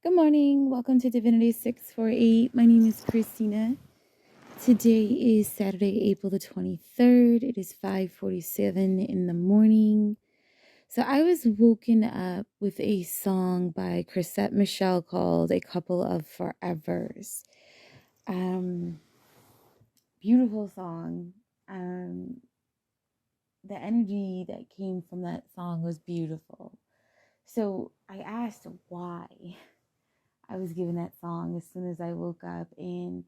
Good morning. Welcome to Divinity 648. My name is Christina. Today is Saturday, April the 23rd. It is 5:47 in the morning. So I was woken up with a song by Chrisette Michele called A Couple of Forevers. Beautiful song. The energy that came from that song was beautiful. So I asked why I was given that song as soon as I woke up. And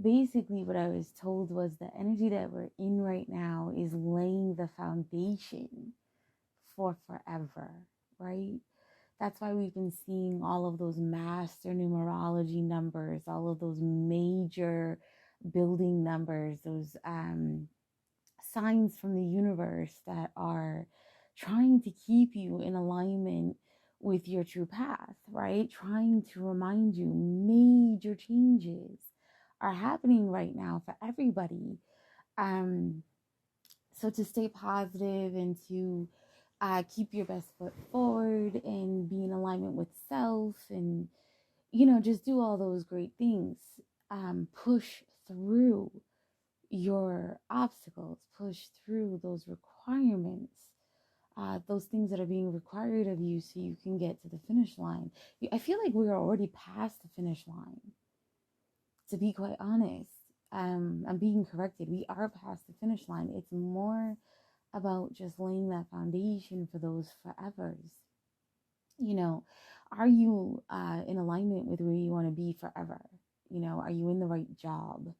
basically, what I was told was the energy that we're in right now is laying the foundation for forever, right? That's why we've been seeing all of those master numerology numbers, all of those major building numbers, those signs from the universe that are trying to keep you in alignment with your true path, right? Trying to remind you major changes are happening right now for everybody. Um, so to stay positive and to keep your best foot forward and be in alignment with self and, just do all those great things. Push through your obstacles, push through those requirements, those things that are being required of you so you can get to the finish line. I feel like we're already past the finish line, to be quite honest. I'm being corrected. We are past the finish line. It's more about just laying that foundation for those forevers. Are you in alignment with where you want to be forever? Are you in the right job?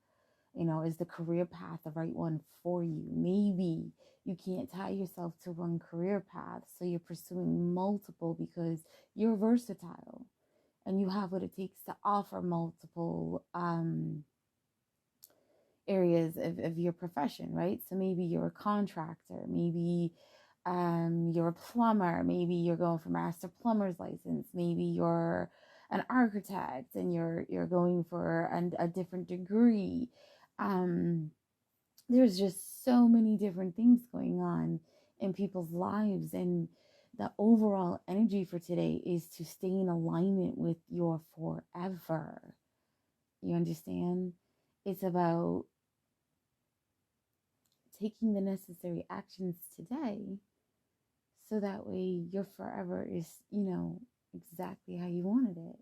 Is the career path the right one for you? Maybe you can't tie yourself to one career path, so you're pursuing multiple because you're versatile and you have what it takes to offer multiple areas of your profession, right? So maybe you're a contractor, maybe you're a plumber, maybe you're going for master plumber's license, maybe you're an architect and you're going for a different degree. There's just so many different things going on in people's lives, and the overall energy for today is to stay in alignment with your forever. You understand? It's about taking the necessary actions today so that way your forever is, exactly how you wanted it.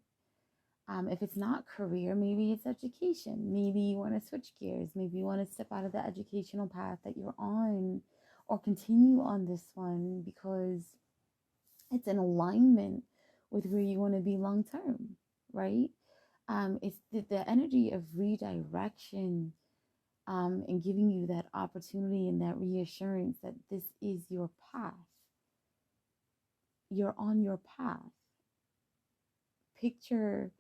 If it's not career, maybe it's education. Maybe you want to switch gears. Maybe you want to step out of the educational path that you're on or continue on this one because it's in alignment with where you want to be long term, right? It's the energy of redirection and giving you that opportunity and that reassurance that this is your path. You're on your path. Picture,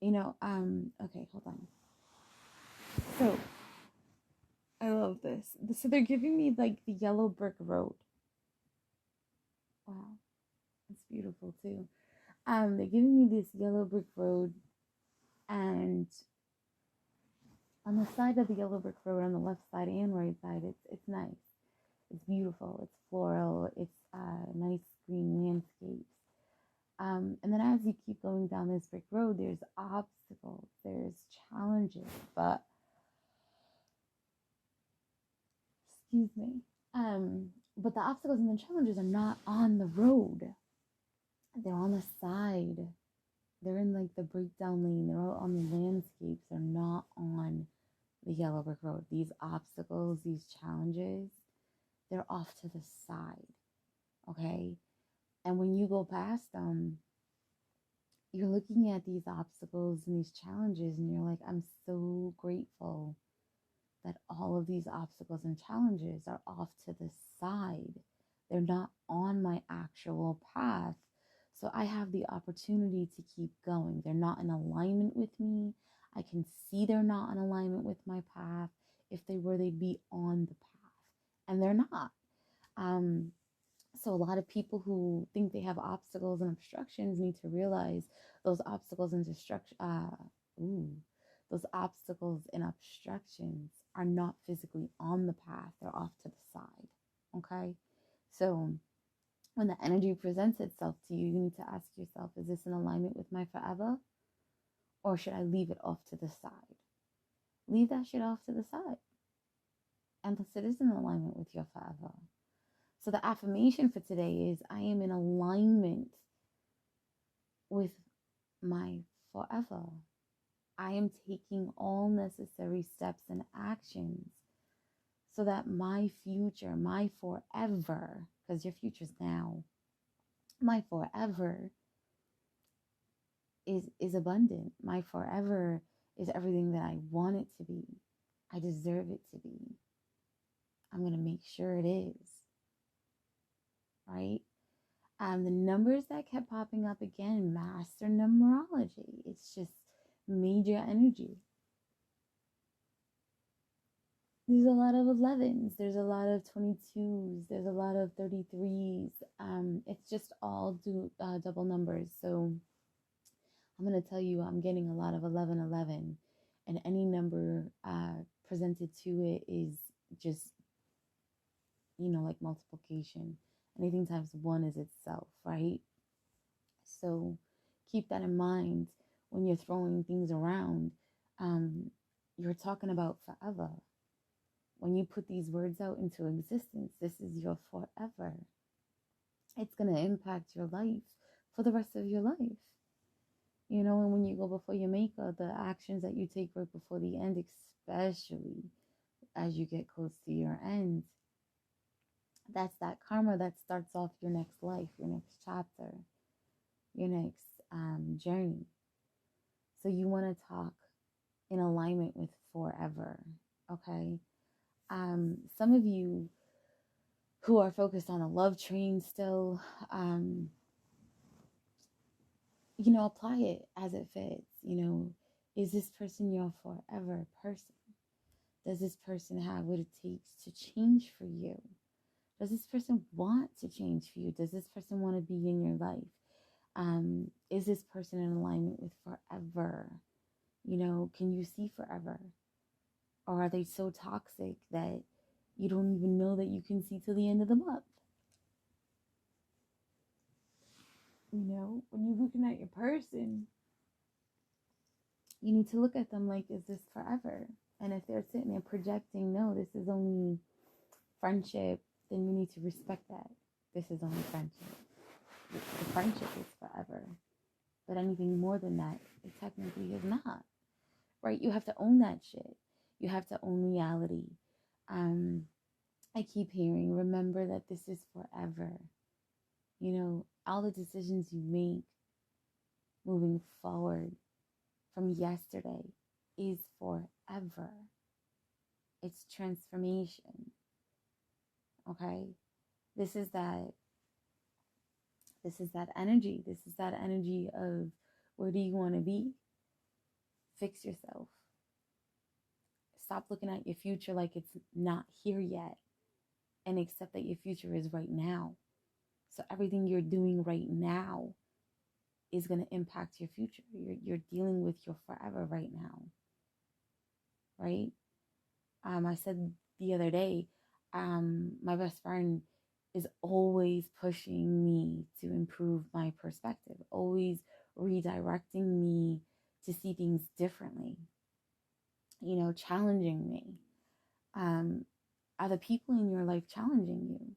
okay, hold on. So I love this. So they're giving me like the yellow brick road. Wow, it's beautiful too. They're giving me this yellow brick road, and on the side of the yellow brick road, on the left side and right side, it's nice. It's beautiful. It's floral. It's nice green landscapes. And then as you keep going down this brick road, there's obstacles, there's challenges, but excuse me. But the obstacles and the challenges are not on the road. They're on the side. They're in like the breakdown lane. They're out on the landscapes. They're not on the yellow brick road. These obstacles, these challenges, they're off to the side. Okay? And when you go past them, you're looking at these obstacles and these challenges, and you're like, I'm so grateful that all of these obstacles and challenges are off to the side. They're not on my actual path. So I have the opportunity to keep going. They're not in alignment with me. I can see they're not in alignment with my path. If they were, they'd be on the path. And they're not. So a lot of people who think they have obstacles and obstructions need to realize those obstacles and those obstacles and obstructions are not physically on the path. They're off to the side. Okay. So when the energy presents itself to you, you need to ask yourself, is this in alignment with my forever? Or should I leave it off to the side? Leave that shit off to the side. Unless it is in alignment with your forever. So the affirmation for today is, I am in alignment with my forever. I am taking all necessary steps and actions so that my future, my forever, because your future's now, my forever is abundant. My forever is everything that I want it to be. I deserve it to be. I'm going to make sure it is. Right? The numbers that kept popping up again, master numerology. It's just major energy. There's a lot of 11s. There's a lot of 22s. There's a lot of 33s. It's just all double numbers. So I'm going to tell you, I'm getting a lot of 1111. And any number presented to it is just, like multiplication. Anything times 1 is itself, right? So keep that in mind when you're throwing things around. You're talking about forever. When you put these words out into existence, this is your forever. It's going to impact your life for the rest of your life. And when you go before your maker, the actions that you take right before the end, especially as you get close to your end, that's that karma that starts off your next life, your next chapter, your next journey. So you want to talk in alignment with forever, okay? Some of you who are focused on a love train still, apply it as it fits. Is this person your forever person? Does this person have what it takes to change for you? Does this person want to change for you? Does this person want to be in your life? Is this person in alignment with forever? Can you see forever? Or are they so toxic that you don't even know that you can see till the end of the month? When you're looking at your person, you need to look at them like, is this forever? And if they're sitting there projecting, no, this is only friendship, then you need to respect that. This is only friendship. The friendship is forever. But anything more than that, it technically is not. Right? You have to own that shit. You have to own reality. I keep hearing, remember that this is forever. All the decisions you make moving forward from yesterday is forever. It's transformation. Okay? This is that energy. This is that energy of, where do you want to be? Fix yourself. Stop looking at your future like it's not here yet, and accept that your future is right now. So everything you're doing right now is going to impact your future. You're dealing with your forever right now, right? I said the other day, my best friend is always pushing me to improve my perspective, always redirecting me to see things differently, challenging me. Are the people in your life challenging you?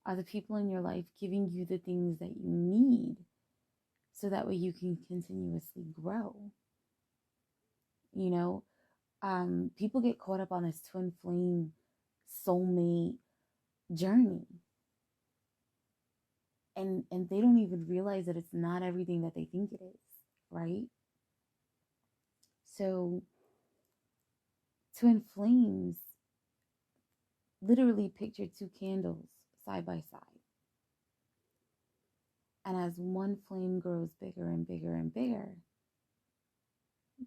Are the people in your life giving you the things that you need so that way you can continuously grow? People get caught up on this twin flame soulmate journey. And they don't even realize that it's not everything that they think it is, right? So twin flames, literally picture 2 candles side by side. And as one flame grows bigger and bigger and bigger,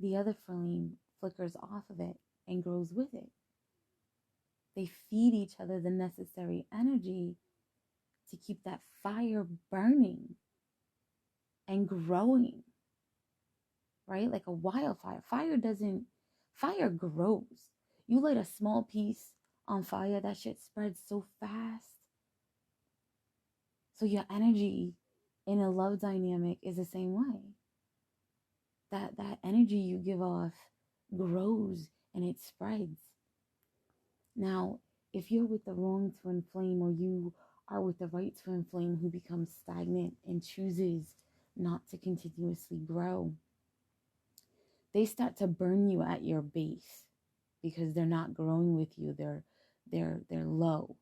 the other flame flickers off of it and grows with it. They feed each other the necessary energy to keep that fire burning and growing, right? Like a wildfire. Fire grows. You light a small piece on fire, that shit spreads so fast. So your energy in a love dynamic is the same way. That energy you give off grows and it spreads. Now, if you're with the wrong twin flame, or you are with the right twin flame who becomes stagnant and chooses not to continuously grow, they start to burn you at your base because they're not growing with you. They're low.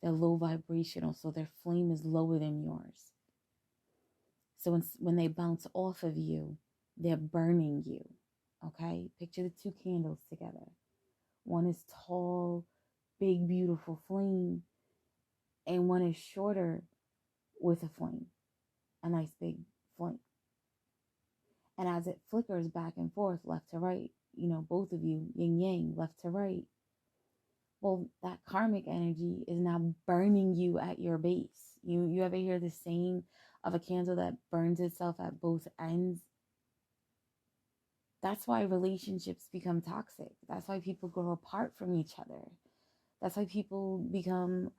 They're low vibrational, so their flame is lower than yours. So when they bounce off of you, they're burning you. Okay? Picture the two candles together. One is tall, big, beautiful flame, and one is shorter with a flame, a nice big flame. And as it flickers back and forth, left to right, both of you, yin yang, left to right, well, that karmic energy is now burning you at your base. You ever hear the saying of a candle that burns itself at both ends? That's why relationships become toxic. That's why people grow apart from each other. That's why people become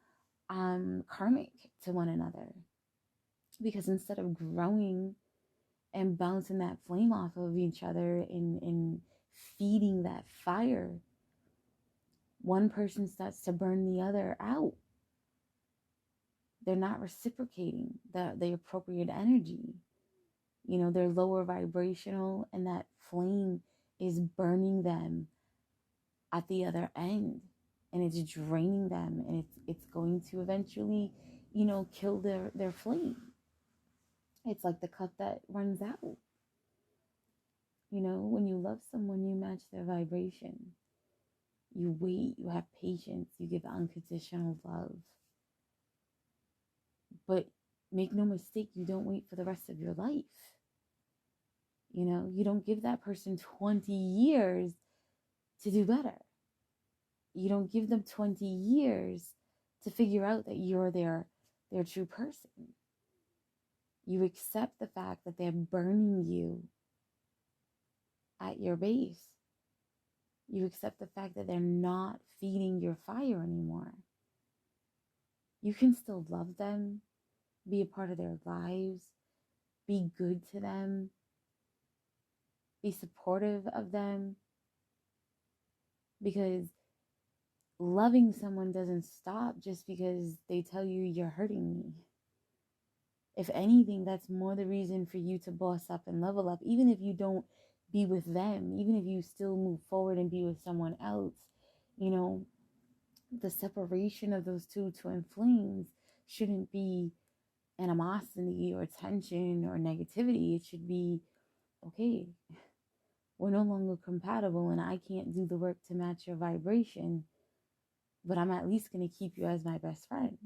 karmic to one another. Because instead of growing and bouncing that flame off of each other and feeding that fire, one person starts to burn the other out. They're not reciprocating the appropriate energy. They're lower vibrational, and that flame is burning them at the other end, and it's draining them, and it's going to eventually, kill their flame. It's like the cup that runs out. When you love someone, you match their vibration. You wait, you have patience, you give unconditional love. But make no mistake, you don't wait for the rest of your life. You don't give that person 20 years to do better. You don't give them 20 years to figure out that you're their true person. You accept the fact that they're burning you at your base. You accept the fact that they're not feeding your fire anymore. You can still love them, be a part of their lives, be good to them, be supportive of them, because loving someone doesn't stop just because they tell you you're hurting me. If anything, that's more the reason for you to boss up and level up. Even if you don't be with them, even if you still move forward and be with someone else, the separation of those two twin flames shouldn't be animosity or tension or negativity. It should be, okay, we're no longer compatible and I can't do the work to match your vibration, but I'm at least going to keep you as my best friend.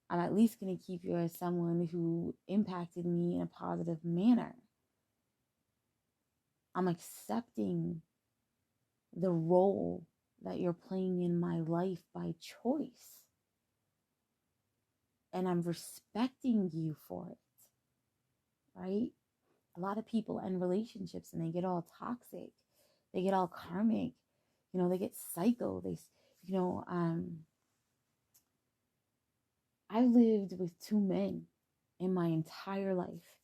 I'm at least going to keep you as someone who impacted me in a positive manner. I'm accepting the role that you're playing in my life by choice. And I'm respecting you for it, right? A lot of people end relationships and they get all toxic. They get all karmic. They get psycho. I lived with two men in my entire life.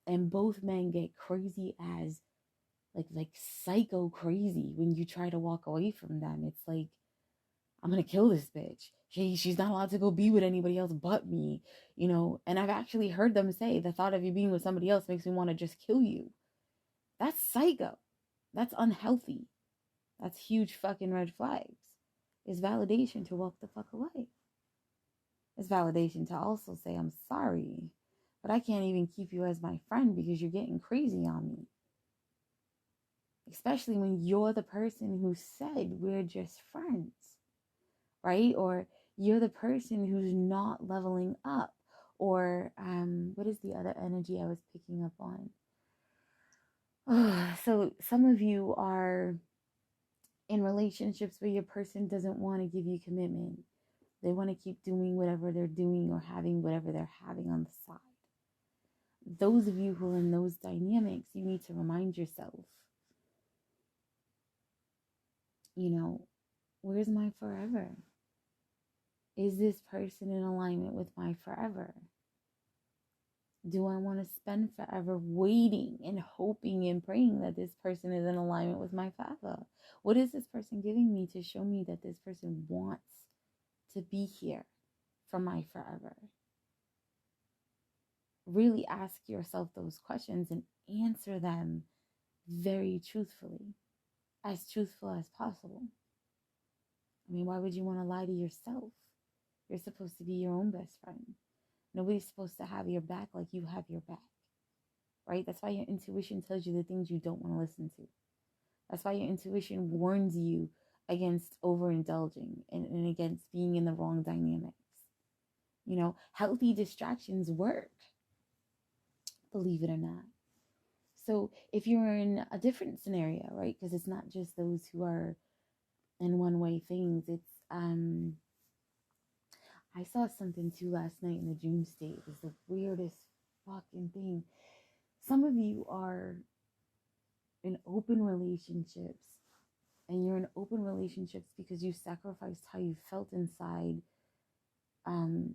And both men get crazy as like psycho crazy when you try to walk away from them. It's like, I'm gonna kill this bitch. She's not allowed to go be with anybody else but me, and I've actually heard them say the thought of you being with somebody else makes me want to just kill you. That's psycho. That's unhealthy. That's huge fucking red flags. It's validation to walk the fuck away. It's validation to also say, I'm sorry, but I can't even keep you as my friend because you're getting crazy on me. Especially when you're the person who said we're just friends, right? Or you're the person who's not leveling up. Or what is the other energy I was picking up on? So some of you are in relationships where your person doesn't want to give you commitment. They want to keep doing whatever they're doing or having whatever they're having on the side. Those of you who are in those dynamics, you need to remind yourself, where's my forever? Is this person in alignment with my forever? Do I want to spend forever waiting and hoping and praying that this person is in alignment with my forever? What is this person giving me to show me that this person wants to be here for my forever? Really ask yourself those questions and answer them very truthfully, as truthful as possible. I mean, why would you want to lie to yourself? You're supposed to be your own best friend. Nobody's supposed to have your back like you have your back, right? That's why your intuition tells you the things you don't want to listen to. That's why your intuition warns you against overindulging and against being in the wrong dynamics. You know, healthy distractions work, believe it or not. So if you're in a different scenario, right? Because it's not just those who are in one way things. It's I saw something too last night in the dream state. It was the weirdest fucking thing. Some of you are in open relationships, and you're in open relationships because you sacrificed how you felt inside to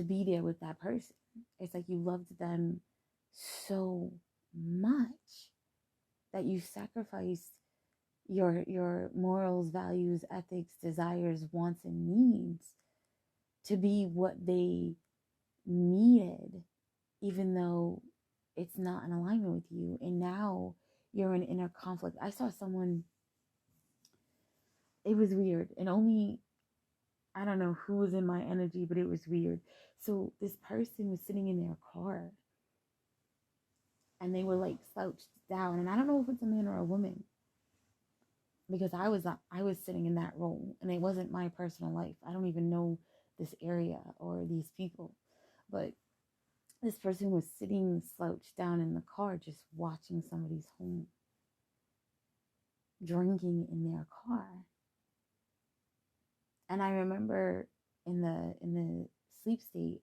be there with that person. It's like you loved them so much that you sacrificed your morals, values, ethics, desires, wants, and needs to be what they needed, even though it's not in alignment with you. And now you're in inner conflict. I saw someone, it was weird, and only I don't know who was in my energy, but it was weird. So this person was sitting in their car and they were like slouched down, and I don't know if it's a man or a woman, because I was sitting in that role, and it wasn't my personal life. I don't even know this area or these people, but this person was sitting slouched down in the car, just watching somebody's home, drinking in their car. And I remember in the sleep state,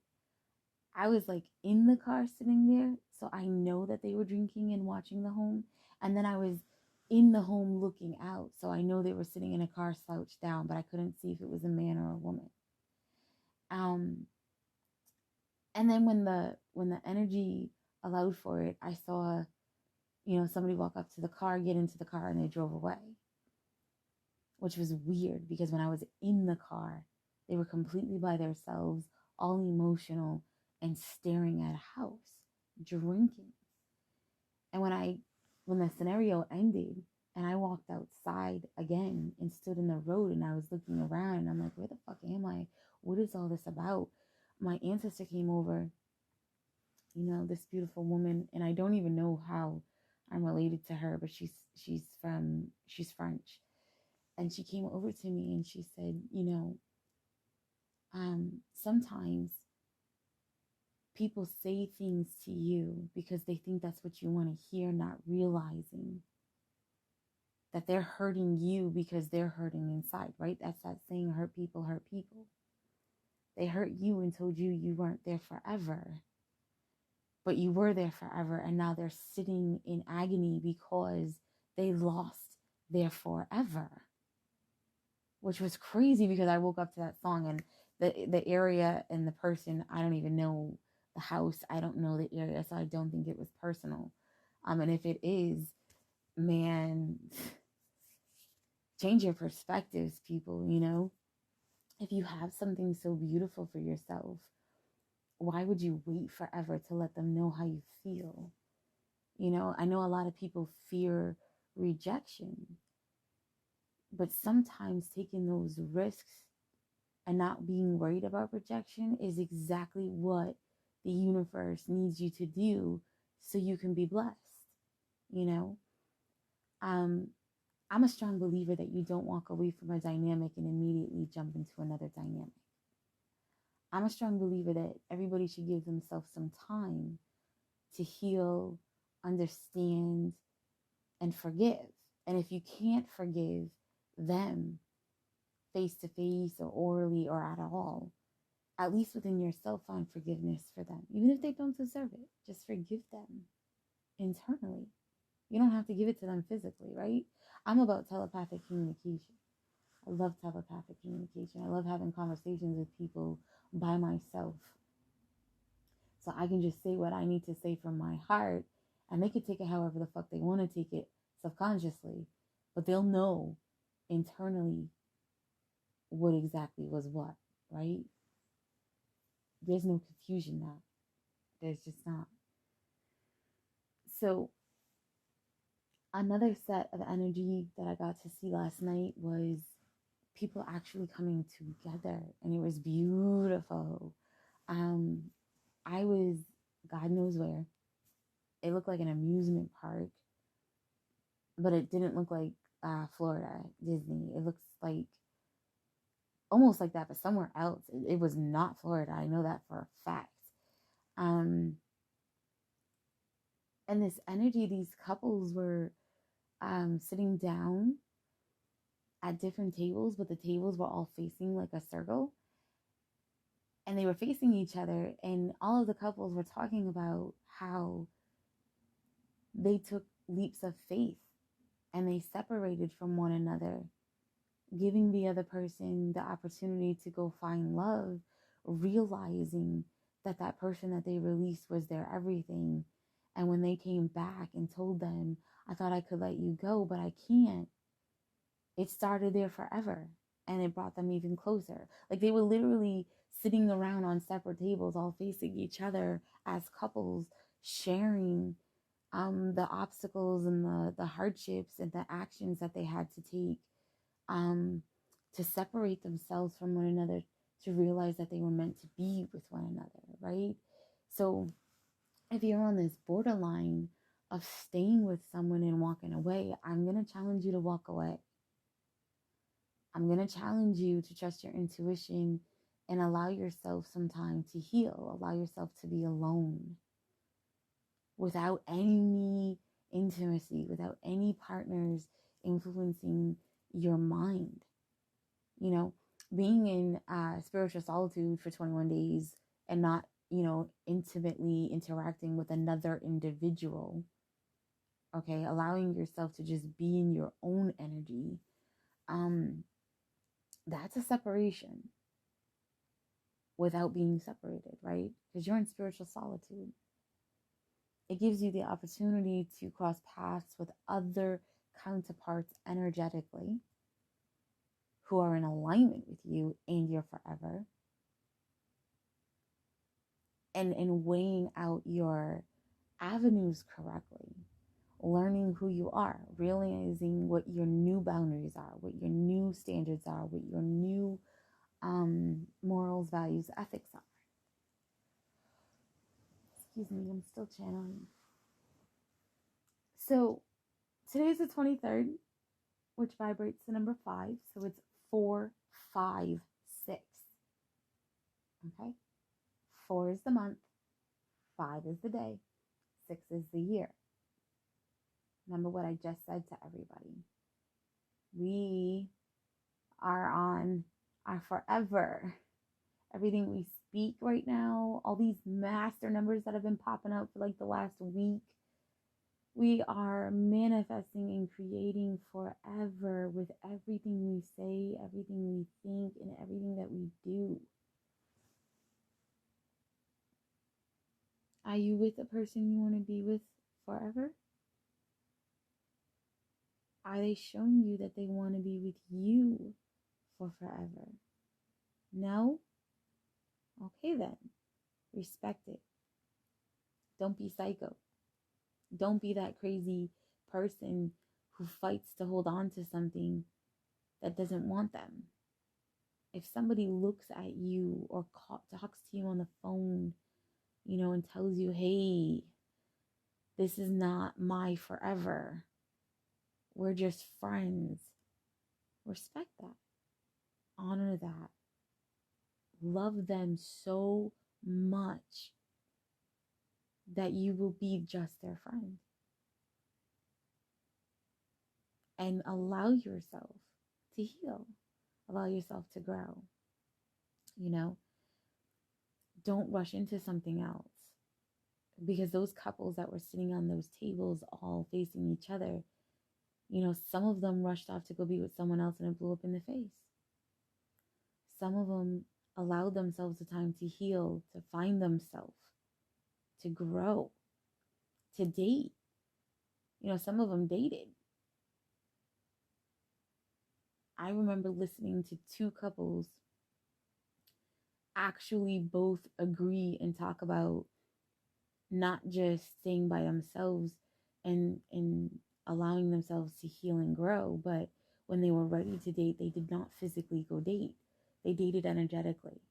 I was like in the car sitting there, so I know that they were drinking and watching the home. And then I was in the home looking out, so I know they were sitting in a car slouched down, but I couldn't see if it was a man or a woman. And then when the energy allowed for it, I saw, somebody walk up to the car, get into the car, and they drove away. Which was weird, because when I was in the car, they were completely by themselves, all emotional, and staring at a house, drinking. And when the scenario ended and I walked outside again and stood in the road and I was looking around and I'm like, where the fuck am I? What is all this about? My ancestor came over, this beautiful woman, and I don't even know how I'm related to her, but she's French. And she came over to me and she said, sometimes people say things to you because they think that's what you want to hear, not realizing that they're hurting you because they're hurting inside, right? That's that saying, hurt people hurt people. They hurt you and told you you weren't there forever, but you were there forever, and now they're sitting in agony because they lost their forever. Which was crazy, because I woke up to that song, and the area and the person, I don't even know the house, I don't know the area, so I don't think it was personal. And if it is, man, change your perspectives, people. If you have something so beautiful for yourself, why would you wait forever to let them know how you feel? I know a lot of people fear rejection, but sometimes taking those risks and not being worried about rejection is exactly what the universe needs you to do so you can be blessed. I'm a strong believer that you don't walk away from a dynamic and immediately jump into another dynamic. I'm a strong believer that everybody should give themselves some time to heal, understand, and forgive. And if you can't forgive them face to face or orally or at all, at least within yourself, find forgiveness for them. Even if they don't deserve it, just forgive them internally. You don't have to give it to them physically, right? I'm about telepathic communication. I love telepathic communication. I love having conversations with people by myself. So I can just say what I need to say from my heart, and they could take it however the fuck they want to take it subconsciously, but they'll know internally what exactly was what, right? There's no confusion now. There's just not. So another set of energy that I got to see last night was people actually coming together, and it was beautiful. I was, God knows where. It looked like an amusement park, but it didn't look like Florida Disney. It looks like almost like that, but somewhere else. It was not Florida. I know that for a fact. And this energy, these couples were sitting down at different tables, but the tables were all facing like a circle, and they were facing each other, and all of the couples were talking about how they took leaps of faith and they separated from one another, giving the other person the opportunity to go find love, realizing that that person that they released was their everything. And when they came back and told them, I thought I could let you go, but I can't, it started there forever, and it brought them even closer. Like they were literally sitting around on separate tables, all facing each other as couples, sharing the obstacles and the hardships and the actions that they had to take to separate themselves from one another, to realize that they were meant to be with one another, right? So if you're on this borderline of staying with someone and walking away, I'm going to challenge you to walk away. I'm going to challenge you to trust your intuition and allow yourself some time to heal. Allow yourself to be alone without any intimacy, without any partners influencing your mind. You know, being in spiritual solitude for 21 days and not, intimately interacting with another individual, okay, allowing yourself to just be in your own energy, that's a separation without being separated, right? Because you're in spiritual solitude. It gives you the opportunity to cross paths with other counterparts energetically who are in alignment with you and your forever. And in weighing out your avenues correctly, learning who you are, realizing what your new boundaries are, what your new standards are, what your new morals, values, ethics are. Excuse me, I'm still channeling. So today's the 23rd, which vibrates the number 5. So it's 4, 5, 6. Okay? 4 is the month, 5 is the day, 6 is the year. Remember what I just said to everybody. We are on our forever. Everything we speak right now, all these master numbers that have been popping up for like the last week, we are manifesting and creating forever with everything we say, everything we think, and everything that we do. Are you with the person you want to be with forever? Are they showing you that they want to be with you for forever? No? Okay then. Respect it. Don't be psycho. Don't be that crazy person who fights to hold on to something that doesn't want them. If somebody looks at you or talks to you on the phone, and tells you, hey, this is not my forever, we're just friends, respect that. Honor that. Love them so much that you will be just their friend. And allow yourself to heal. Allow yourself to grow. Don't rush into something else. Because those couples that were sitting on those tables all facing each other, Some of them rushed off to go be with someone else and it blew up in the face. Some of them allowed themselves the time to heal, to find themselves, to grow, to date. Some of them dated. I remember listening to two couples actually both agree and talk about not just staying by themselves and allowing themselves to heal and grow, but when they were ready to date, they did not physically go date. They dated energetically.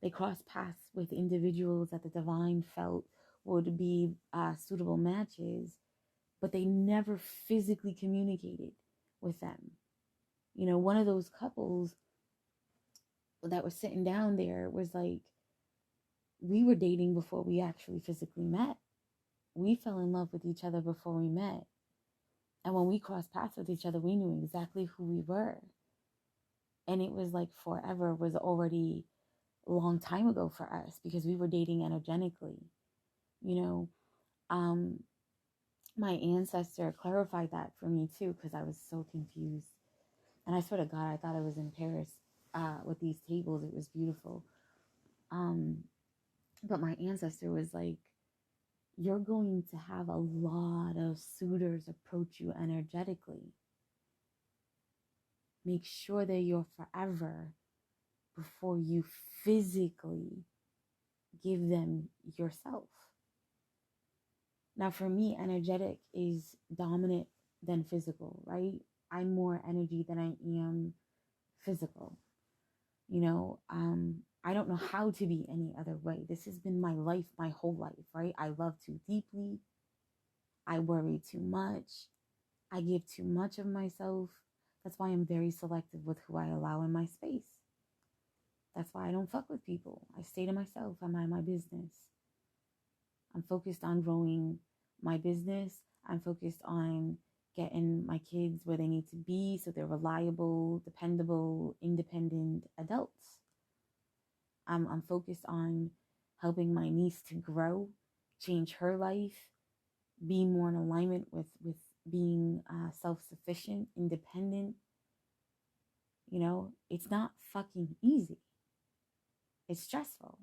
They crossed paths with individuals that the divine felt would be suitable matches, but they never physically communicated with them. One of those couples that was sitting down there was like, we were dating before we actually physically met. We fell in love with each other before we met. And when we crossed paths with each other, we knew exactly who we were. And it was like forever was already a long time ago for us because we were dating energetically. My ancestor clarified that for me too, because I was so confused. And I swear to God, I thought I was in Paris with these tables. It was beautiful. But my ancestor was like, you're going to have a lot of suitors approach you energetically. Make sure that you're forever before you physically give them yourself. Now, for me, energetic is dominant than physical, right? I'm more energy than I am physical. I don't know how to be any other way. This has been my life, my whole life, right? I love too deeply. I worry too much. I give too much of myself. That's why I'm very selective with who I allow in my space. That's why I don't fuck with people. I stay to myself. I mind my business. I'm focused on growing my business. I'm focused on getting my kids where they need to be so they're reliable, dependable, independent adults. I'm focused on helping my niece to grow, change her life, be more in alignment with being self-sufficient, independent. It's not fucking easy. It's stressful.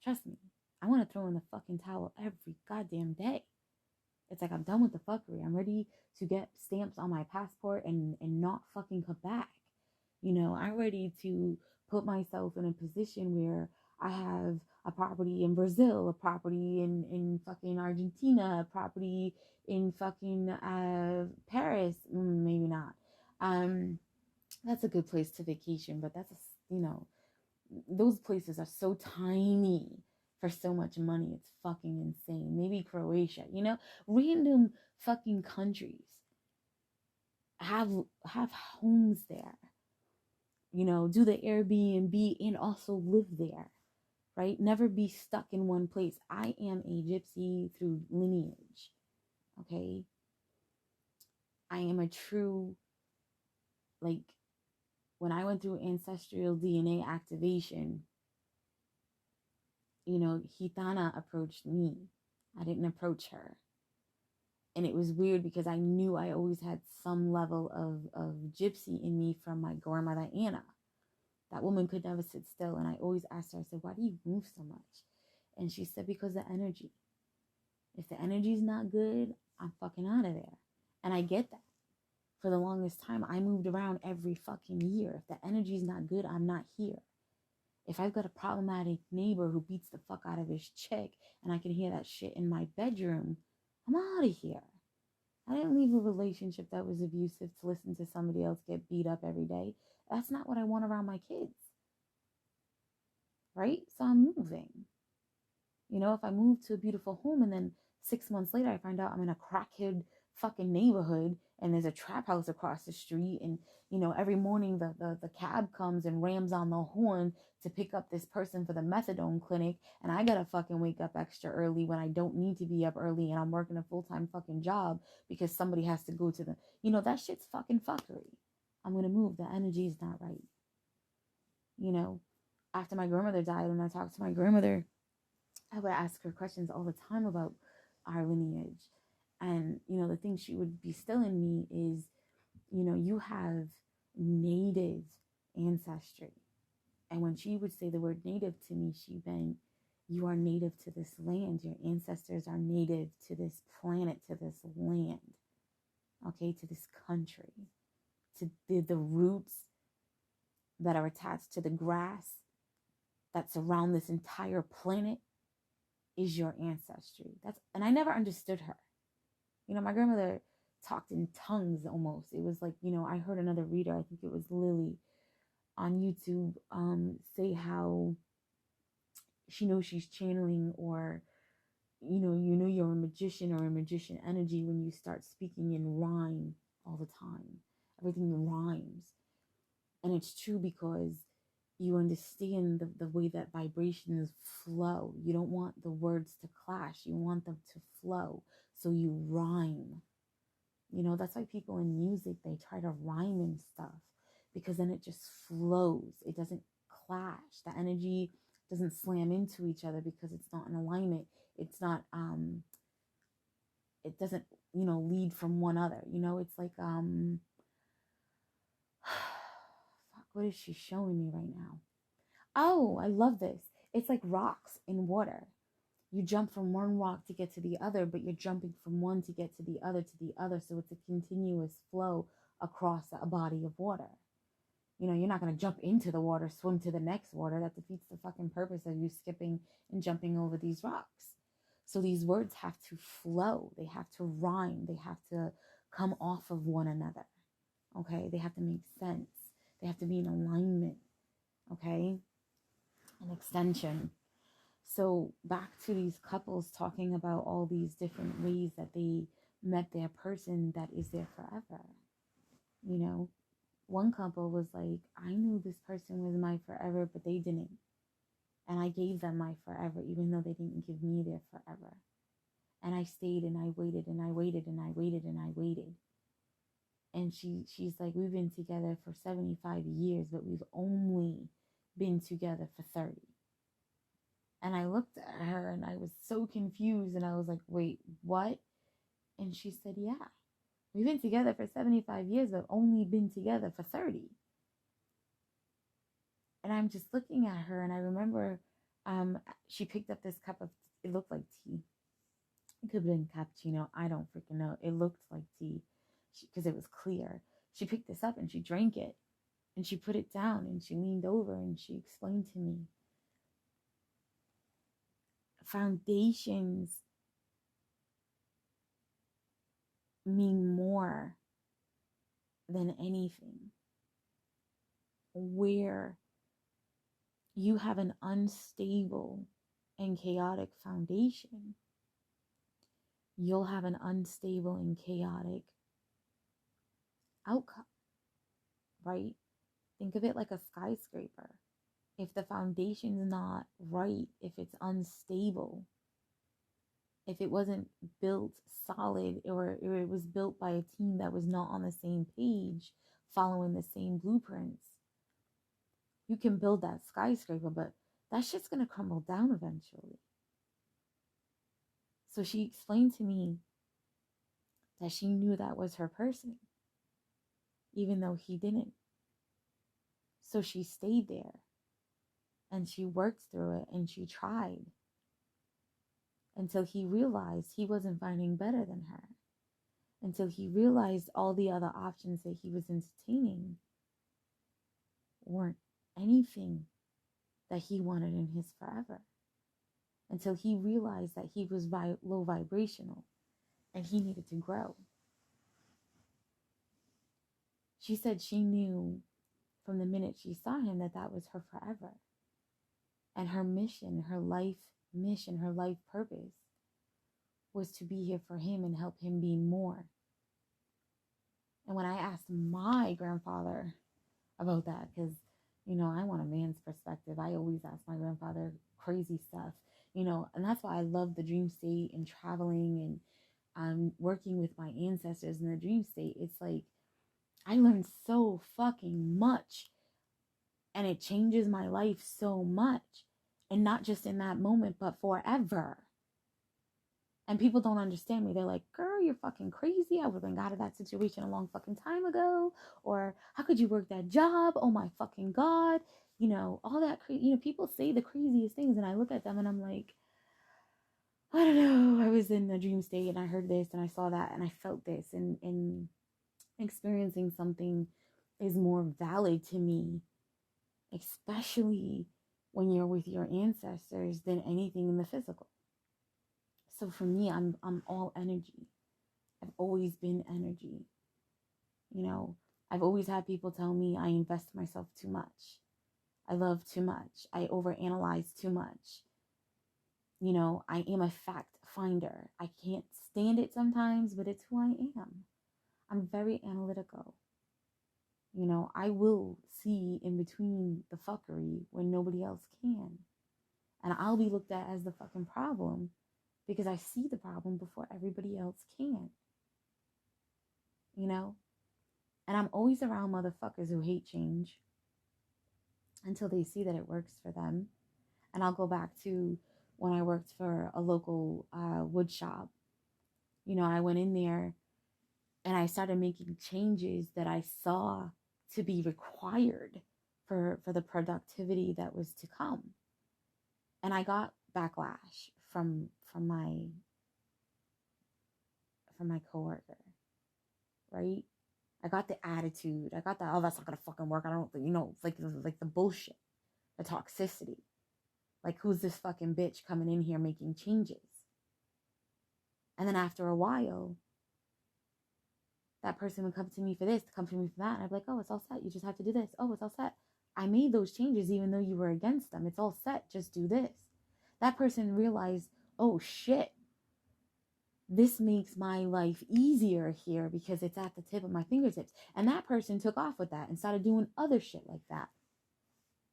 Trust me. I want to throw in the fucking towel every goddamn day. It's like I'm done with the fuckery. I'm ready to get stamps on my passport and not fucking come back. I'm ready to put myself in a position where I have a property in Brazil, a property in fucking Argentina, a property in fucking Paris. Maybe not. That's a good place to vacation, but that's those places are so tiny for so much money. It's fucking insane. Maybe Croatia, random fucking countries have homes there. Do the Airbnb and also live there, right? Never be stuck in one place. I am a gypsy through lineage, okay? I am a true, when I went through ancestral DNA activation, Gitana approached me. I didn't approach her. And it was weird because I knew I always had some level of gypsy in me from my grandmother Anna. That woman could never sit still. And I always asked her, I said, why do you move so much? And she said, because the energy. If the energy's not good, I'm fucking out of there. And I get that. For the longest time, I moved around every fucking year. If the energy's not good, I'm not here. If I've got a problematic neighbor who beats the fuck out of his chick and I can hear that shit in my bedroom, I'm out of here. I didn't leave a relationship that was abusive to listen to somebody else get beat up every day. That's not what I want around my kids. Right? So I'm moving. If I move to a beautiful home and then 6 months later I find out I'm in a crackhead fucking neighborhood and there's a trap house across the street and every morning the cab comes and rams on the horn to pick up this person for the methadone clinic and I gotta fucking wake up extra early when I don't need to be up early and I'm working a full-time fucking job because somebody has to go to the that shit's fucking fuckery. I'm gonna move. The energy is not right. After my grandmother died, when I talked to my grandmother, I would ask her questions all the time about our lineage. And, the thing she would be still in me is, you have native ancestry. And when she would say the word native to me, she meant you are native to this land. Your ancestors are native to this planet, to this land, okay, to this country, to the roots that are attached to the grass that surround this entire planet is your ancestry. And I never understood her. My grandmother talked in tongues almost. It was like, I heard another reader, I think it was Lily on YouTube, say how she knows she's channeling, or you're a magician or a magician energy when you start speaking in rhyme all the time. Everything rhymes. And it's true because you understand the way that vibrations flow. You don't want the words to clash. You want them to flow. So you rhyme. That's why people in music, they try to rhyme and stuff, because then it just flows. It doesn't clash. The energy doesn't slam into each other because it's not in alignment. It's not, it doesn't, lead from one other. It's like, fuck, what is she showing me right now? Oh, I love this. It's like rocks in water. You jump from one rock to get to the other, but you're jumping from one to get to the other to the other. So it's a continuous flow across a body of water. You're not going to jump into the water, swim to the next water. That defeats the fucking purpose of you skipping and jumping over these rocks. So these words have to flow. They have to rhyme. They have to come off of one another. Okay? They have to make sense. They have to be in alignment. Okay? An extension. So back to these couples talking about all these different ways that they met their person that is there forever. One couple was like, I knew this person was my forever, but they didn't. And I gave them my forever, even though they didn't give me their forever. And I stayed and I waited and I waited and I waited and I waited. And she's like, we've been together for 75 years, but we've only been together for 30. And I looked at her and I was so confused. And I was like, wait, what? And she said, yeah, we've been together for 75 years, but only been together for 30. And I'm just looking at her, and I remember she picked up this cup of, it looked like tea. It could have been cappuccino. I don't freaking know. It looked like tea because it was clear. She picked this up and she drank it. And she put it down and she leaned over and she explained to me, foundations mean more than anything. Where you have an unstable and chaotic foundation, you'll have an unstable and chaotic outcome, right? Think of it like a skyscraper. If the foundation's not right, if it's unstable, if it wasn't built solid, or it was built by a team that was not on the same page, following the same blueprints, you can build that skyscraper, but that shit's gonna crumble down eventually. So she explained to me that she knew that was her person, even though he didn't. So she stayed there and she worked through it and she tried until he realized he wasn't finding better than her, until he realized all the other options that he was entertaining weren't anything that he wanted in his forever, until he realized that he was low vibrational and he needed to grow. She said she knew from the minute she saw him that that was her forever. And her mission, her life mission, her life purpose was to be here for him and help him be more. And when I asked my grandfather about that, because, I want a man's perspective, I always ask my grandfather crazy stuff, and that's why I love the dream state and traveling and working with my ancestors in the dream state. It's like, I learned so fucking much, and it changes my life so much, and not just in that moment, but forever. And people don't understand me. They're like, girl, you're fucking crazy. I would have been out of that situation a long fucking time ago. Or how could you work that job? Oh my fucking God. You know, all that, people say the craziest things. And I look at them and I'm like, I don't know. I was in a dream state and I heard this and I saw that and I felt this. And experiencing something is more valid to me, especially when you're with your ancestors, than anything in the physical. So for me, I'm all energy. I've always been energy. You know, I've always had people tell me I invest myself too much. I love too much. I overanalyze too much. You know, I am a fact finder. I can't stand it sometimes, but it's who I am. I'm very analytical. You know, I will see in between the fuckery when nobody else can. And I'll be looked at as the fucking problem because I see the problem before everybody else can. You know? And I'm always around motherfuckers who hate change until they see that it works for them. And I'll go back to when I worked for a local wood shop. You know, I went in there and I started making changes that I saw to be required for the productivity that was to come. And I got backlash from my coworker, right? I got the attitude. I got the, oh, that's not gonna fucking work. I don't, like the bullshit, the toxicity. Like, who's this fucking bitch coming in here making changes? And then after a while, that person would come to me for this, come to me for that. And I'd be like, oh, it's all set. You just have to do this. Oh, it's all set. I made those changes even though you were against them. It's all set. Just do this. That person realized, oh shit, this makes my life easier here because it's at the tip of my fingertips. And that person took off with that and started doing other shit like that.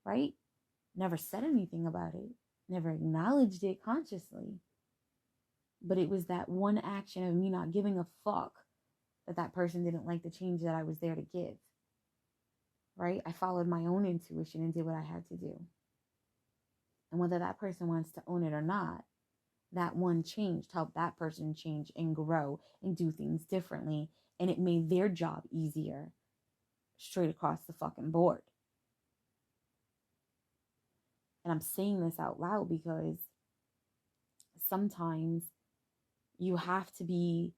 Right? Never said anything about it. Never acknowledged it consciously. But it was that one action of me not giving a fuck that person didn't like the change that I was there to give. Right? I followed my own intuition and did what I had to do. And whether that person wants to own it or not, that one change helped that person change and grow and do things differently. And it made their job easier straight across the fucking board. And I'm saying this out loud because sometimes you have to be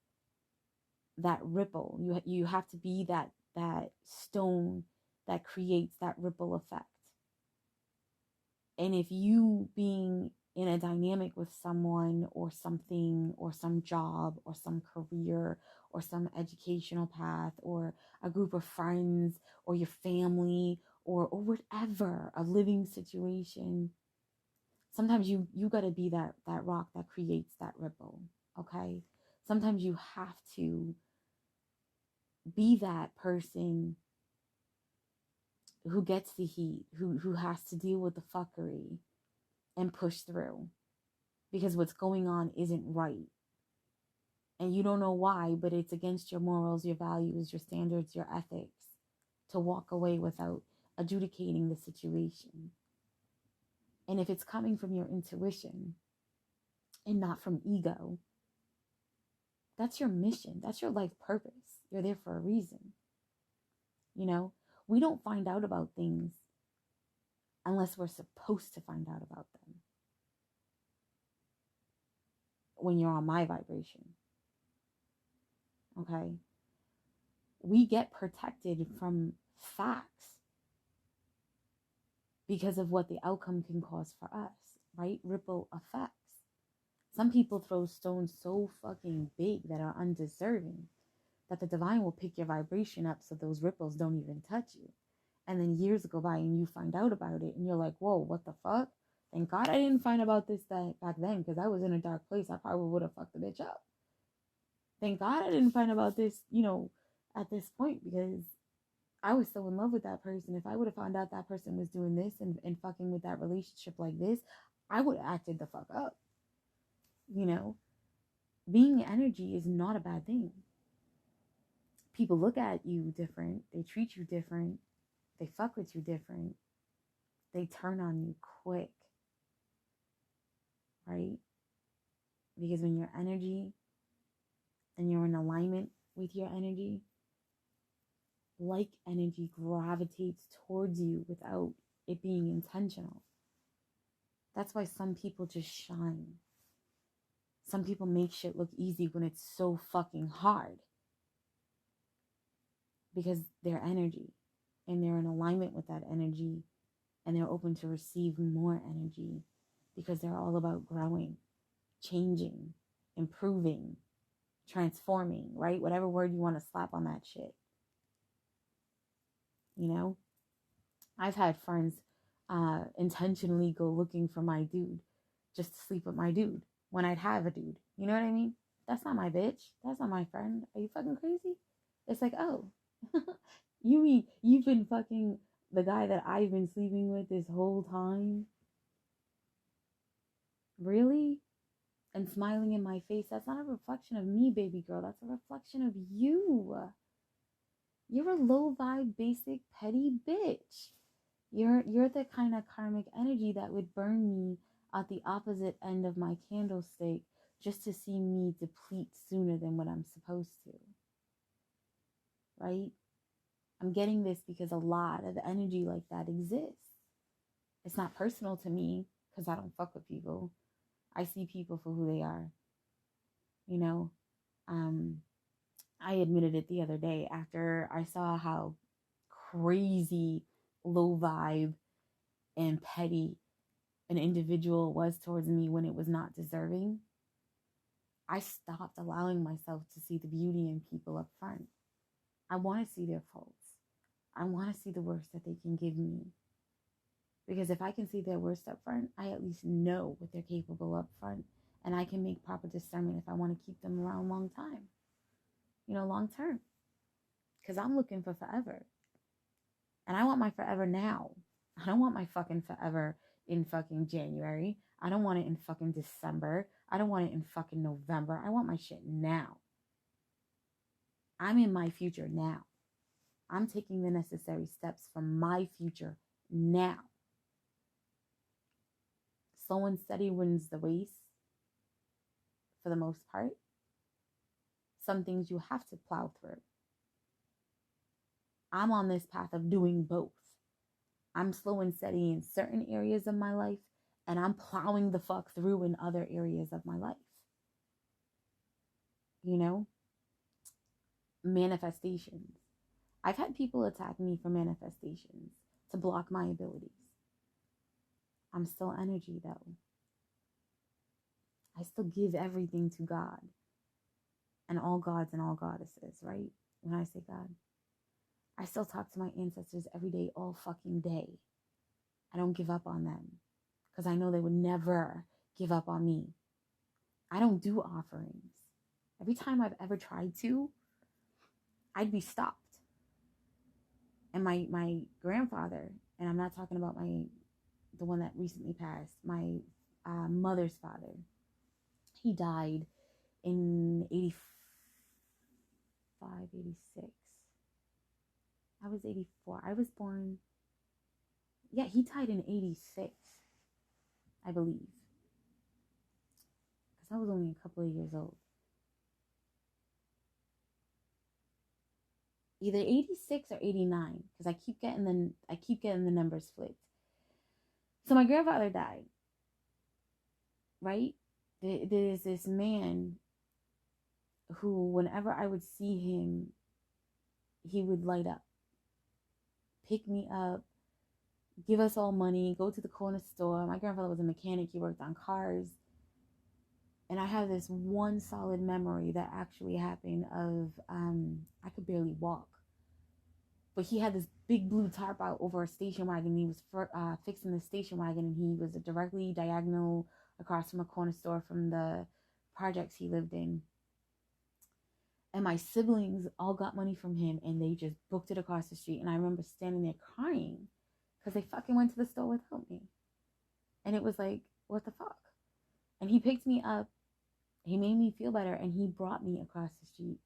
that ripple. You have to be that stone that creates that ripple effect. And if you being in a dynamic with someone or something or some job or some career or some educational path or a group of friends or your family or whatever, a living situation, sometimes you got to be that rock that creates that ripple. Okay, sometimes you have to be that person who gets the heat, who has to deal with the fuckery and push through because what's going on isn't right. And you don't know why, but it's against your morals, your values, your standards, your ethics to walk away without adjudicating the situation. And if it's coming from your intuition and not from ego, that's your mission. That's your life purpose. You're there for a reason. You know, we don't find out about things unless we're supposed to find out about them. When you're on my vibration. Okay? We get protected from facts because of what the outcome can cause for us, right? Ripple effects. Some people throw stones so fucking big that are undeserving that the divine will pick your vibration up so those ripples don't even touch you. And then years go by and you find out about it and you're like, whoa, what the fuck? Thank God I didn't find about this back then because I was in a dark place. I probably would have fucked the bitch up. Thank God I didn't find about this, at this point because I was so in love with that person. If I would have found out that person was doing this and fucking with that relationship like this, I would have acted the fuck up. Being energy is not a bad thing. People look at you different. They treat you different. They fuck with you different. They turn on you quick. Right? Because when your energy and you're in alignment with your energy, like energy gravitates towards you without it being intentional. That's why some people just shine. Some people make shit look easy when it's so fucking hard. Because their energy, and they're in alignment with that energy, and they're open to receive more energy, because they're all about growing, changing, improving, transforming, right? Whatever word you want to slap on that shit. You know, I've had friends intentionally go looking for my dude just to sleep with my dude when I'd have a dude. You know what I mean? That's not my bitch. That's not my friend. Are you fucking crazy? It's like, oh, you mean you've been fucking the guy that I've been sleeping with this whole time? Really? And smiling in my face. That's not a reflection of me, baby girl. That's a reflection of you. You're a low vibe, basic, petty bitch. You're the kind of karmic energy that would burn me at the opposite end of my candlestick just to see me deplete sooner than what I'm supposed to. Right? I'm getting this because a lot of energy like that exists. It's not personal to me because I don't fuck with people. I see people for who they are. You know, I admitted it the other day after I saw how crazy low vibe and petty an individual was towards me when it was not deserving. I stopped allowing myself to see the beauty in people up front. I want to see their faults. I want to see the worst that they can give me. Because if I can see their worst up front, I at least know what they're capable up front. And I can make proper discernment if I want to keep them around long time. You know, long term. Because I'm looking for forever. And I want my forever now. I don't want my fucking forever in fucking January. I don't want it in fucking December. I don't want it in fucking November. I want my shit now. I'm in my future now. I'm taking the necessary steps for my future now. Slow and steady wins the race for the most part. Some things you have to plow through. I'm on this path of doing both. I'm slow and steady in certain areas of my life, and I'm plowing the fuck through in other areas of my life. You know? Manifestations. I've had people attack me for manifestations to block my abilities. I'm still energy though. I still give everything to God and all gods and all goddesses, right? When I say God, I still talk to my ancestors every day, all fucking day. I don't give up on them because I know they would never give up on me. I don't do offerings. Every time I've ever tried to, I'd be stopped. And my grandfather, and I'm not talking about the one that recently passed, my mother's father, he died in 85, 86. I was 84. I was born, yeah, he died in 86, I believe. Because I was only a couple of years old. Either 86 or 89, because I keep getting the numbers flipped. So my grandfather died, right? There's this man who, whenever I would see him, he would light up, pick me up, give us all money, go to the corner store. My grandfather was a mechanic. He worked on cars. And I have this one solid memory that actually happened of, I could barely walk. But he had this big blue tarp out over a station wagon. He was fixing the station wagon, and he was directly diagonal across from a corner store from the projects he lived in. And my siblings all got money from him, and they just booked it across the street. And I remember standing there crying because they fucking went to the store without me. And it was like, what the fuck? And he picked me up. He made me feel better, and he brought me across the street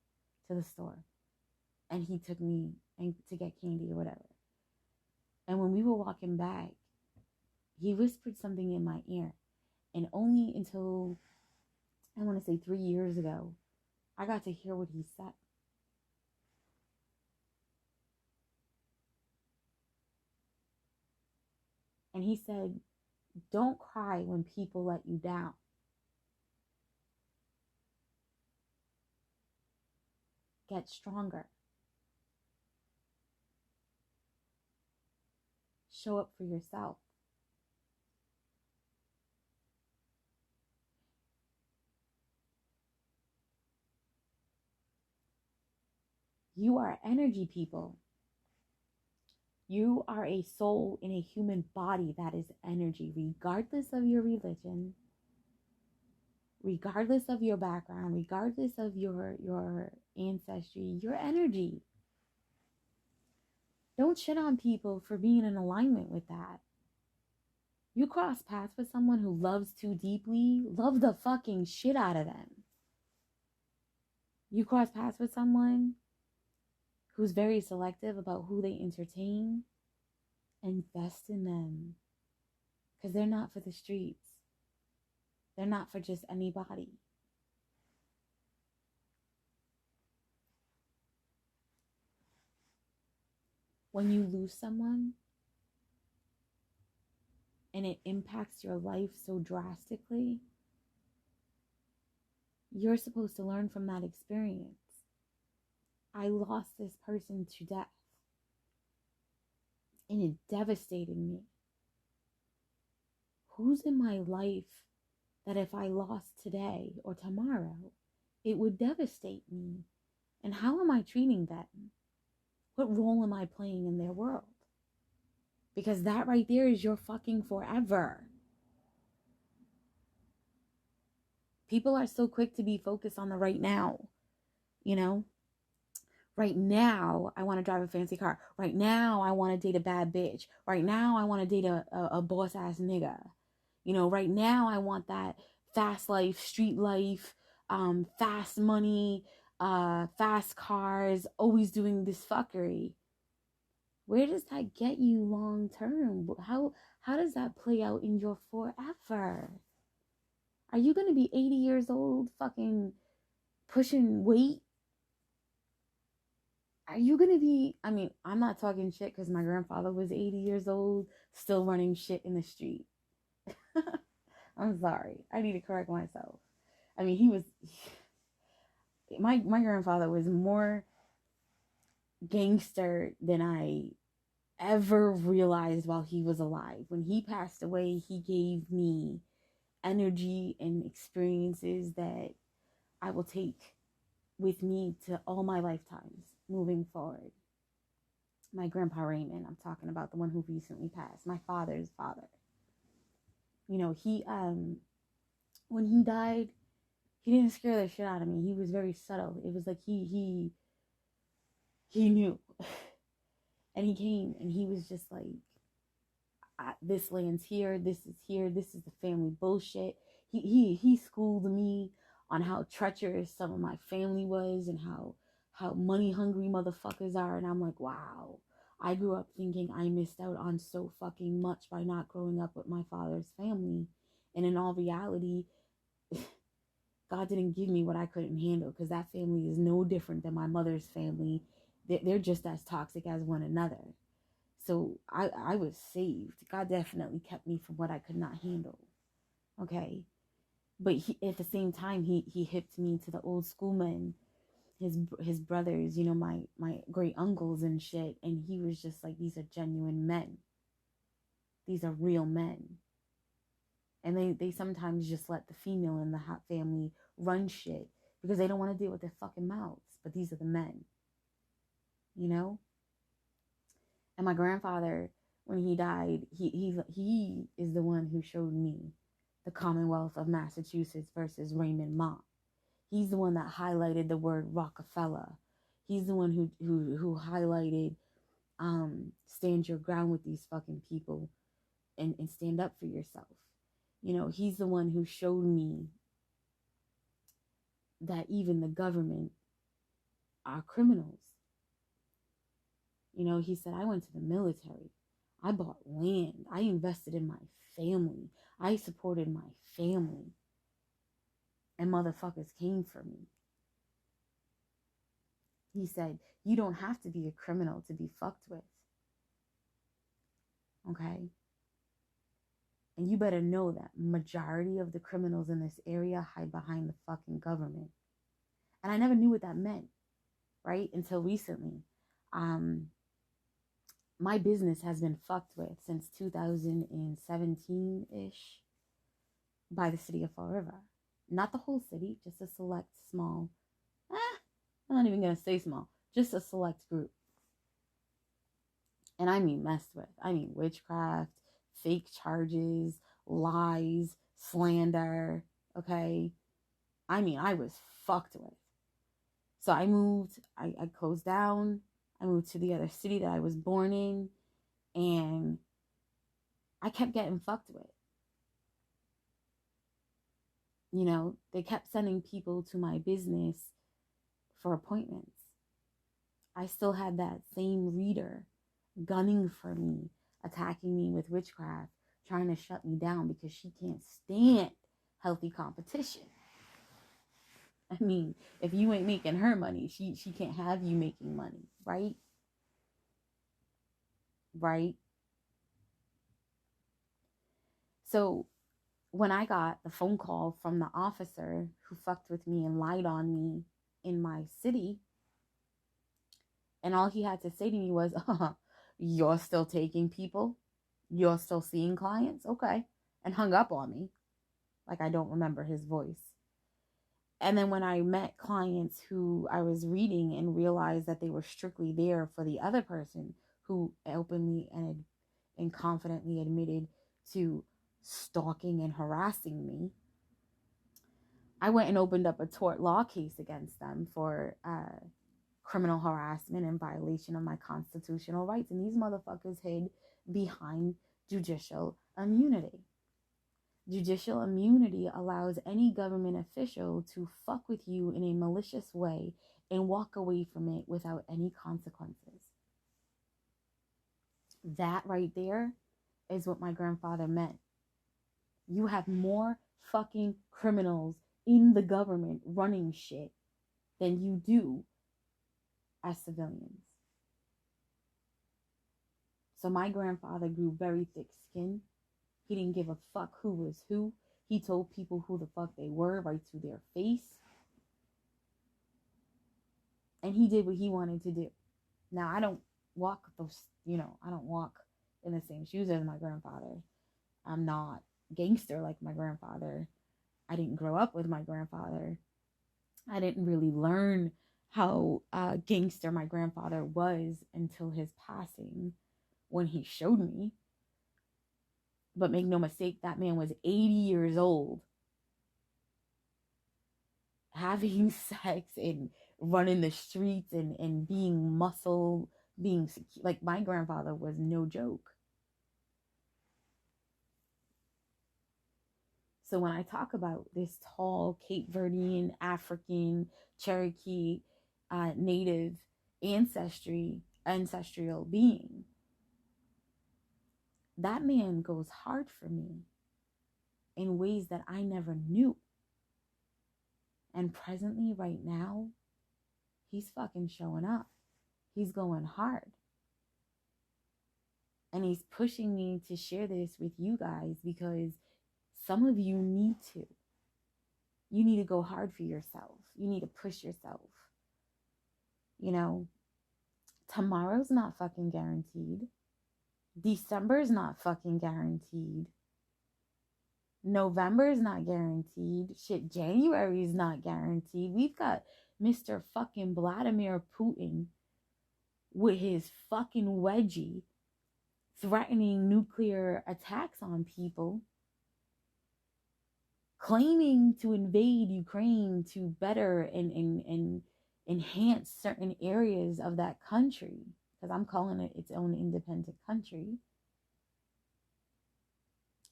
to the store. And he took me to get candy or whatever. And when we were walking back, he whispered something in my ear. And only until I want to say 3 years ago, I got to hear what he said. And he said, don't cry when people let you down. Get stronger. Show up for yourself. You are energy, people. You are a soul in a human body that is energy, regardless of your religion, regardless of your background, regardless of your ancestry, your energy. Don't shit on people for being in alignment with that. You cross paths with someone who loves too deeply, love the fucking shit out of them. You cross paths with someone who's very selective about who they entertain, invest in them. Because they're not for the streets. They're not for just anybody. When you lose someone and it impacts your life so drastically, you're supposed to learn from that experience. I lost this person to death, and it devastated me. Who's in my life that if I lost today or tomorrow, it would devastate me? And how am I treating them? What role am I playing in their world? Because that right there is your fucking forever. People are so quick to be focused on the right now. You know? Right now, I want to drive a fancy car. Right now, I want to date a bad bitch. Right now, I want to date a boss-ass nigga. You know, right now, I want that fast life, street life, fast money, fast cars, always doing this fuckery. Where does that get you long term? How does that play out in your forever? Are you going to be 80 years old fucking pushing weight? Are you going to be, I mean, I'm not talking shit because my grandfather was 80 years old, still running shit in the street. I'm sorry. I need to correct myself. I mean, my grandfather was more gangster than I ever realized while he was alive. When he passed away, he gave me energy and experiences that I will take with me to all my lifetimes moving forward. My grandpa Raymond, I'm talking about the one who recently passed, my father's father. You know, he when he died, he didn't scare the shit out of me. He was very subtle. It was like he knew. And he came and he was just like, this land's here, this is the family bullshit. He schooled me on how treacherous some of my family was and how money hungry motherfuckers are. And I'm like, wow, I grew up thinking I missed out on so fucking much by not growing up with my father's family. And in all reality, God didn't give me what I couldn't handle, because that family is no different than my mother's family. They're just as toxic as one another. So I was saved. God definitely kept me from what I could not handle. Okay. But at the same time, he hipped me to the old school men, his brothers, you know, my great uncles and shit. And he was just like, these are genuine men. These are real men. And they sometimes just let the female in the hot family run shit because they don't want to deal with their fucking mouths. But these are the men. You know? And my grandfather, when he died, he is the one who showed me the Commonwealth of Massachusetts versus Raymond Mott. He's the one that highlighted the word Rockefeller. He's the one who highlighted stand your ground with these fucking people and stand up for yourself. You know, he's the one who showed me that even the government are criminals. You know, he said, I went to the military. I bought land. I invested in my family. I supported my family. and motherfuckers came for me. He said, you don't have to be a criminal to be fucked with. Okay? And you better know that majority of the criminals in this area hide behind the fucking government. And I never knew what that meant, right? Until recently. My business has been fucked with since 2017-ish by the city of Fall River. Not the whole city, just a select small, I'm not even going to say small, just a select group. And I mean messed with. I mean witchcraft, fake charges, lies, slander, okay? I mean, I was fucked with. So I moved, I closed down, I moved to the other city that I was born in, and I kept getting fucked with. You know, they kept sending people to my business for appointments. I still had that same reader gunning for me, attacking me with witchcraft, trying to shut me down because she can't stand healthy competition. I mean, if you ain't making her money, she can't have you making money, right? Right? So when I got the phone call from the officer who fucked with me and lied on me in my city, and all he had to say to me was, you're still taking people? You're still seeing clients? Okay. And hung up on me. Like I don't remember his voice. And then when I met clients who I was reading and realized that they were strictly there for the other person who openly and confidently admitted to stalking and harassing me, I went and opened up a tort law case against them for criminal harassment and violation of my constitutional rights. And these motherfuckers hid behind judicial immunity. Judicial immunity allows any government official to fuck with you in a malicious way and walk away from it without any consequences. That right there is what my grandfather meant. You have more fucking criminals in the government running shit than you do as civilians. So my grandfather grew very thick-skinned. He didn't give a fuck who was who. He told people who the fuck they were right to their face. And he did what he wanted to do. Now, I don't walk those, I don't walk in the same shoes as my grandfather. I'm not gangster like my grandfather. I didn't grow up with my grandfather. I didn't really learn how gangster my grandfather was until his passing, when he showed me. But make no mistake, that man was 80 years old, having sex and running the streets and being muscle, being like my grandfather was no joke. So when I talk about this tall Cape Verdean, African, Cherokee, native ancestral being, that man goes hard for me in ways that I never knew. And presently, right now, he's fucking showing up. He's going hard. And he's pushing me to share this with you guys because some of you need to. You need to go hard for yourself. You need to push yourself. Tomorrow's not fucking guaranteed. December's not fucking guaranteed. November's not guaranteed. Shit, January's not guaranteed. We've got Mr. fucking Vladimir Putin with his fucking wedgie threatening nuclear attacks on people, claiming to invade Ukraine to better and enhance certain areas of that country, because I'm calling it its own independent country.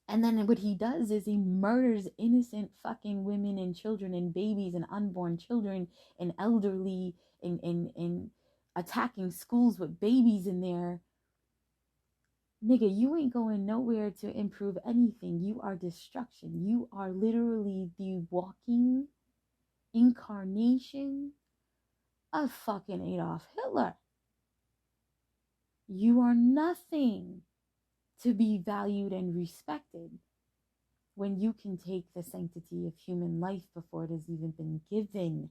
And then what he does is he murders innocent fucking women and children and babies and unborn children and elderly and attacking schools with babies in there, Nigga, you ain't going nowhere to improve anything. You are destruction. You are literally the walking incarnation of fucking Adolf Hitler. You are nothing to be valued and respected when you can take the sanctity of human life before it has even been given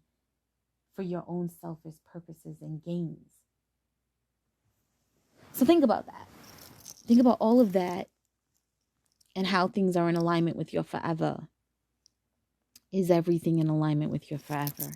for your own selfish purposes and gains. So think about that. Think about all of that and how things are in alignment with your forever. Is everything in alignment with your forever?